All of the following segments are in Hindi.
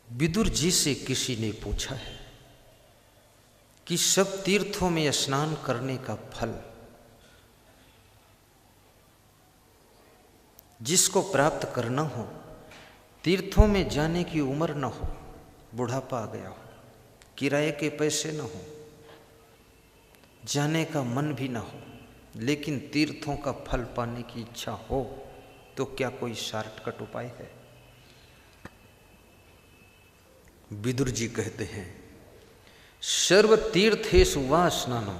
विदुर जी से किसी ने पूछा है कि सब तीर्थों में स्नान करने का फल जिसको प्राप्त करना हो, तीर्थों में जाने की उम्र न हो, बुढ़ापा आ गया हो, किराए के पैसे न हो, जाने का मन भी न हो, लेकिन तीर्थों का फल पाने की इच्छा हो, तो क्या कोई शॉर्टकट उपाय है? विदुर जी कहते हैं, सर्व तीर्थेषु वा स्नानम,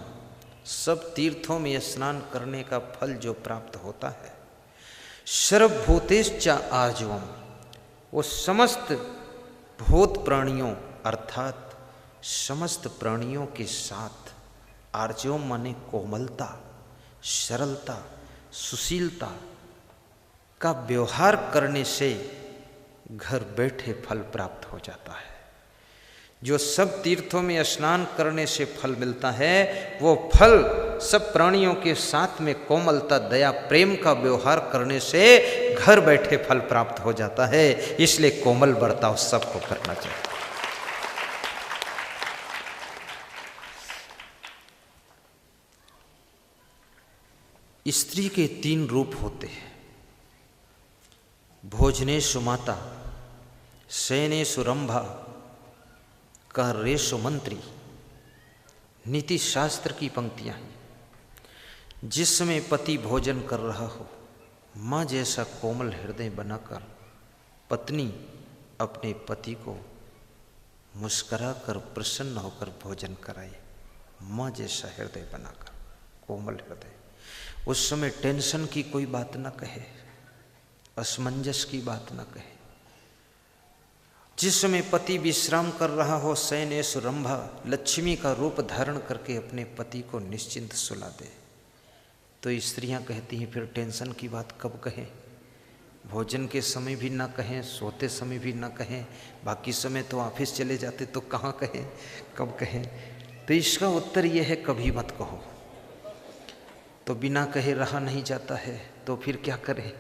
सब तीर्थों में स्नान करने का फल जो प्राप्त होता है, सर्वभूतेश्च आर्जवम, वो समस्त भूत प्राणियों अर्थात समस्त प्राणियों के साथ, आर्जवम माने कोमलता, सरलता, सुशीलता का व्यवहार करने से घर बैठे फल प्राप्त हो जाता है। जो सब तीर्थों में स्नान करने से फल मिलता है, वो फल सब प्राणियों के साथ में कोमलता, दया, प्रेम का व्यवहार करने से घर बैठे फल प्राप्त हो जाता है। इसलिए कोमल बर्ताव सबको करना चाहिए। स्त्री के 3 रूप होते हैं, भोजनेषु माता, शयनेषु रंभा, कार्येषु मंत्री। नीति शास्त्र की पंक्तियां हैं। जिस समय पति भोजन कर रहा हो, माँ जैसा कोमल हृदय बनाकर पत्नी अपने पति को मुस्करा कर प्रसन्न होकर भोजन कराए, माँ जैसा हृदय बनाकर, कोमल हृदय। उस समय टेंशन की कोई बात न कहे, असमंजस की बात न कहे। जिस समय पति विश्राम कर रहा हो, शयनेषु रंभा, लक्ष्मी का रूप धारण करके अपने पति को निश्चिंत सुला दे। तो स्त्रियां कहती हैं, फिर टेंशन की बात कब कहें? भोजन के समय भी ना कहें, सोते समय भी ना कहें, बाकी समय तो ऑफिस चले जाते तो कहाँ कहें, कब कहें? तो इसका उत्तर यह है, कभी मत कहो। तो बिना कहे रहा नहीं जाता है, तो फिर क्या करें?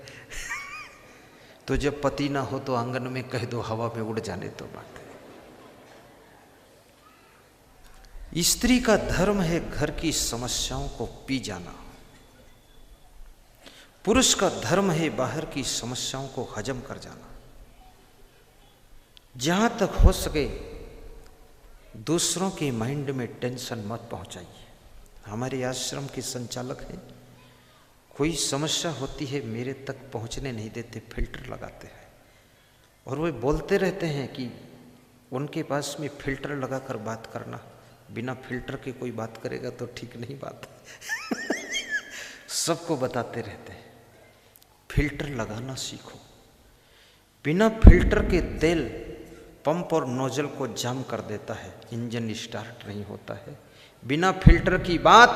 तो जब पति ना हो तो आंगन में कह दो, हवा में उड़ जाने तो बात है। स्त्री का धर्म है घर की समस्याओं को पी जाना, पुरुष का धर्म है बाहर की समस्याओं को हजम कर जाना। जहां तक हो सके दूसरों के माइंड में टेंशन मत पहुंचाइए। हमारे आश्रम के संचालक हैं, कोई समस्या होती है मेरे तक पहुंचने नहीं देते, फिल्टर लगाते हैं। और वे बोलते रहते हैं कि उनके पास में फिल्टर लगाकर बात करना, बिना फिल्टर के कोई बात करेगा तो ठीक नहीं बात। सबको बताते रहते हैं, फिल्टर लगाना सीखो। बिना फिल्टर के तेल पंप और नोजल को जाम कर देता है, इंजन स्टार्ट नहीं होता है। बिना फिल्टर की बात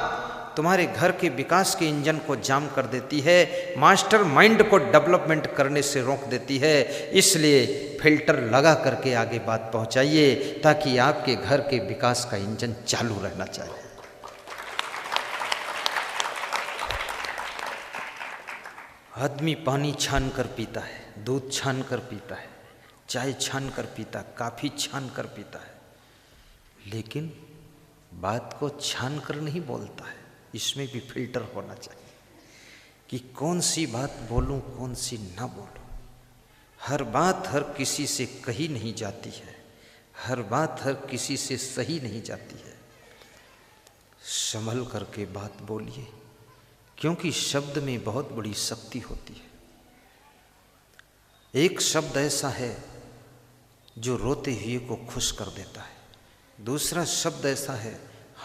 तुम्हारे घर के विकास के इंजन को जाम कर देती है, मास्टर माइंड को डेवलपमेंट करने से रोक देती है। इसलिए फिल्टर लगा करके आगे बात पहुंचाइए, ताकि आपके घर के विकास का इंजन चालू रहना चाहिए। आदमी पानी छान कर पीता है, दूध छान कर पीता है, चाय छान कर पीता, काफी छान कर पीता है, लेकिन बात को छान कर नहीं बोलता है। इसमें भी फिल्टर होना चाहिए कि कौन सी बात बोलूं, कौन सी ना बोलूं। हर बात हर किसी से कही नहीं जाती है, हर बात हर किसी से सही नहीं जाती है। संभल करके बात बोलिए, क्योंकि शब्द में बहुत बड़ी शक्ति होती है। एक शब्द ऐसा है जो रोते हुए को खुश कर देता है, दूसरा शब्द ऐसा है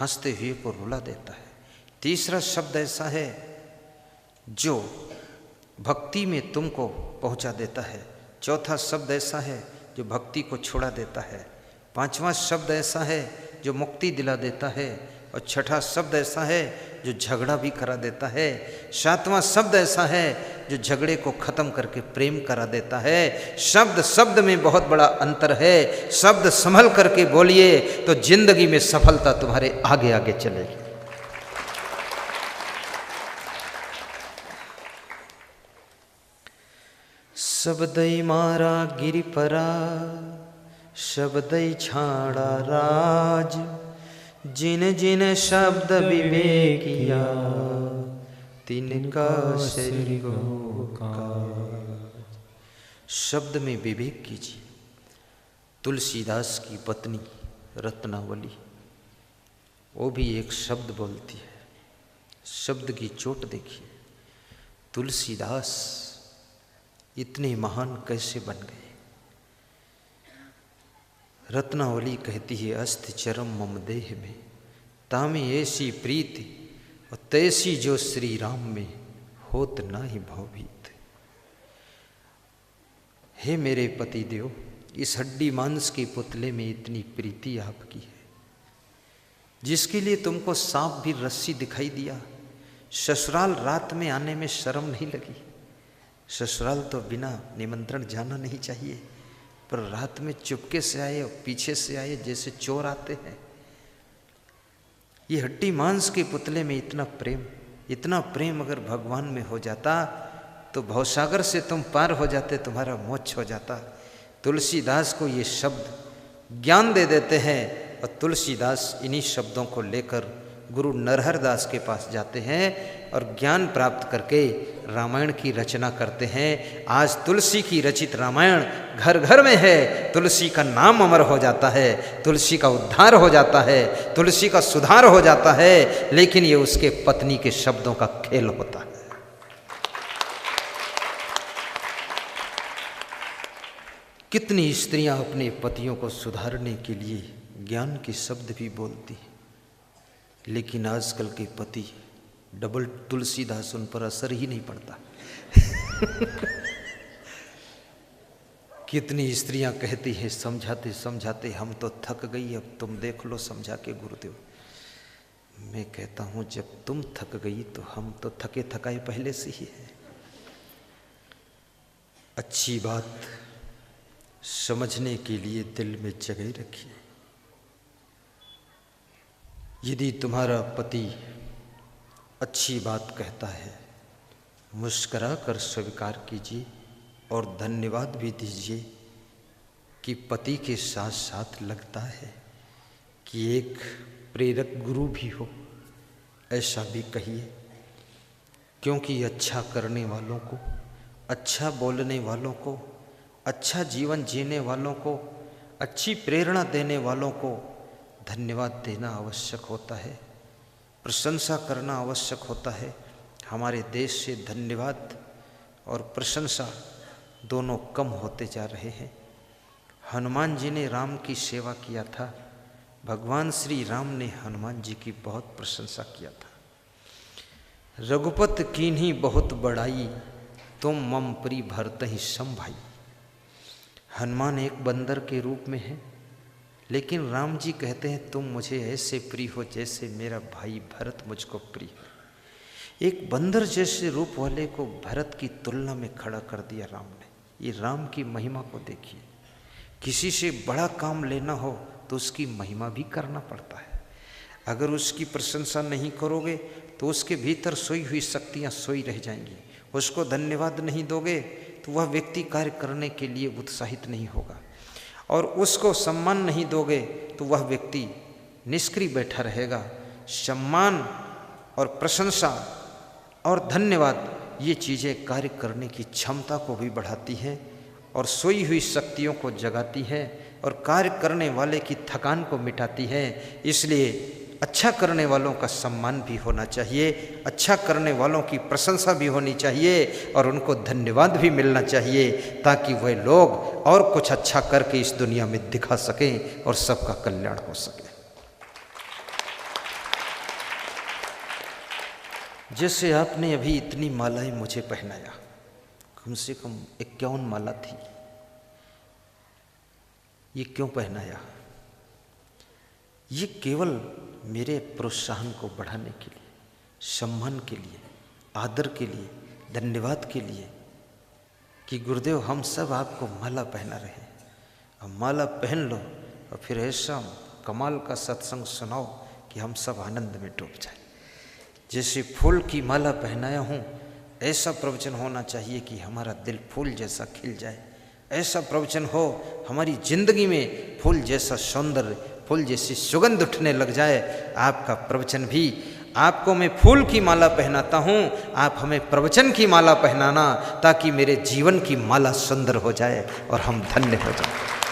हंसते हुए को रुला देता है, तीसरा शब्द ऐसा है जो भक्ति में तुमको पहुंचा देता है, चौथा शब्द ऐसा है जो भक्ति को छुड़ा देता है, पांचवा शब्द ऐसा है जो मुक्ति दिला देता है, और छठा शब्द ऐसा है जो झगड़ा भी करा देता है, सातवां शब्द ऐसा है जो झगड़े को खत्म करके प्रेम करा देता है। शब्द शब्द में बहुत बड़ा अंतर है। शब्द संभल करके बोलिए तो जिंदगी में सफलता तुम्हारे आगे आगे चलेगी। शब्दई मारा गिरिपरा शब्द छाड़ा राज जिन जिन शब्द विवेकिया तिनका शरीर का। शब्द में विवेक कीजिए। तुलसीदास की पत्नी रत्नावली, वो भी एक शब्द बोलती है। शब्द की चोट देखिए। तुलसीदास इतने महान कैसे बन गए। रत्नावली कहती है, अस्ति चरम मम देह में तामे ऐसी प्रीति और तैसी जो श्री राम में होत ना ही भवभीत। हे मेरे पति देव, इस हड्डी मांस के पुतले में इतनी प्रीति आपकी है, जिसके लिए तुमको सांप भी रस्सी दिखाई दिया। ससुराल रात में आने में शर्म नहीं लगी। ससुराल तो बिना निमंत्रण जाना नहीं चाहिए, पर रात में चुपके से आए और पीछे से आए जैसे चोर आते हैं। ये हड्डी मांस के पुतले में इतना प्रेम अगर भगवान में हो जाता तो भवसागर से तुम पार हो जाते, तुम्हारा मोक्ष हो जाता। तुलसीदास को ये शब्द ज्ञान दे देते हैं और तुलसीदास इन्हीं शब्दों को लेकर गुरु नरहर दास के पास जाते हैं और ज्ञान प्राप्त करके रामायण की रचना करते हैं। आज तुलसी की रचित रामायण घर घर में है। तुलसी का नाम अमर हो जाता है, तुलसी का उद्धार हो जाता है, तुलसी का सुधार हो जाता है, लेकिन ये उसके पत्नी के शब्दों का खेल होता है। कितनी स्त्रियां अपने पतियों को सुधारने के लिए ज्ञान के शब्द भी बोलती हैं, लेकिन आजकल के पति डबल तुलसीदास, उन पर असर ही नहीं पड़ता। कितनी स्त्रियां कहती हैं, समझाते समझाते हम तो थक गई, अब तुम देख लो समझा के गुरुदेव। मैं कहता हूं, जब तुम थक गई तो हम तो थके थकाए पहले से ही है। अच्छी बात समझने के लिए दिल में जगह रखिए। यदि तुम्हारा पति अच्छी बात कहता है, मुस्करा कर स्वीकार कीजिए और धन्यवाद भी दीजिए कि पति के साथ साथ लगता है कि एक प्रेरक गुरु भी हो, ऐसा भी कहिए। क्योंकि अच्छा करने वालों को, अच्छा बोलने वालों को, अच्छा जीवन जीने वालों को, अच्छी प्रेरणा देने वालों को धन्यवाद देना आवश्यक होता है, प्रशंसा करना आवश्यक होता है। हमारे देश से धन्यवाद और प्रशंसा दोनों कम होते जा रहे हैं। हनुमान जी ने राम की सेवा किया था, भगवान श्री राम ने हनुमान जी की बहुत प्रशंसा किया था। रघुपत कीन्ही बहुत बड़ाई, तुम मम प्री भरतहि सम भाई। हनुमान एक बंदर के रूप में है, लेकिन राम जी कहते हैं तुम मुझे ऐसे प्रिय हो जैसे मेरा भाई भरत मुझको प्रिय है। एक बंदर जैसे रूप वाले को भरत की तुलना में खड़ा कर दिया राम ने। ये राम की महिमा को देखिए। किसी से बड़ा काम लेना हो तो उसकी महिमा भी करना पड़ता है। अगर उसकी प्रशंसा नहीं करोगे तो उसके भीतर सोई हुई शक्तियाँ सोई रह जाएंगी। उसको धन्यवाद नहीं दोगे तो वह व्यक्ति कार्य करने के लिए उत्साहित नहीं होगा, और उसको सम्मान नहीं दोगे तो वह व्यक्ति निष्क्रिय बैठा रहेगा। सम्मान और प्रशंसा और धन्यवाद ये चीज़ें कार्य करने की क्षमता को भी बढ़ाती हैं और सोई हुई शक्तियों को जगाती है और कार्य करने वाले की थकान को मिटाती है। इसलिए अच्छा करने वालों का सम्मान भी होना चाहिए, अच्छा करने वालों की प्रशंसा भी होनी चाहिए और उनको धन्यवाद भी मिलना चाहिए, ताकि वह लोग और कुछ अच्छा करके इस दुनिया में दिखा सकें और सबका कल्याण हो सके। जैसे आपने अभी इतनी मालाएं मुझे पहनाया, कम से कम 51 माला थी। ये क्यों पहनाया? ये केवल मेरे प्रोत्साहन को बढ़ाने के लिए, सम्मान के लिए, आदर के लिए, धन्यवाद के लिए कि गुरुदेव हम सब आपको माला पहना रहे हैं। अब माला पहन लो और फिर ऐसा कमाल का सत्संग सुनाओ कि हम सब आनंद में डूब जाए। जैसे फूल की माला पहनाया हूँ, ऐसा प्रवचन होना चाहिए कि हमारा दिल फूल जैसा खिल जाए। ऐसा प्रवचन हो हमारी जिंदगी में फूल जैसा सौंदर्य, फूल जैसी सुगंध उठने लग जाए। आपका प्रवचन भी, आपको मैं फूल की माला पहनाता हूँ, आप हमें प्रवचन की माला पहनाना, ताकि मेरे जीवन की माला सुंदर हो जाए और हम धन्य हो जाए।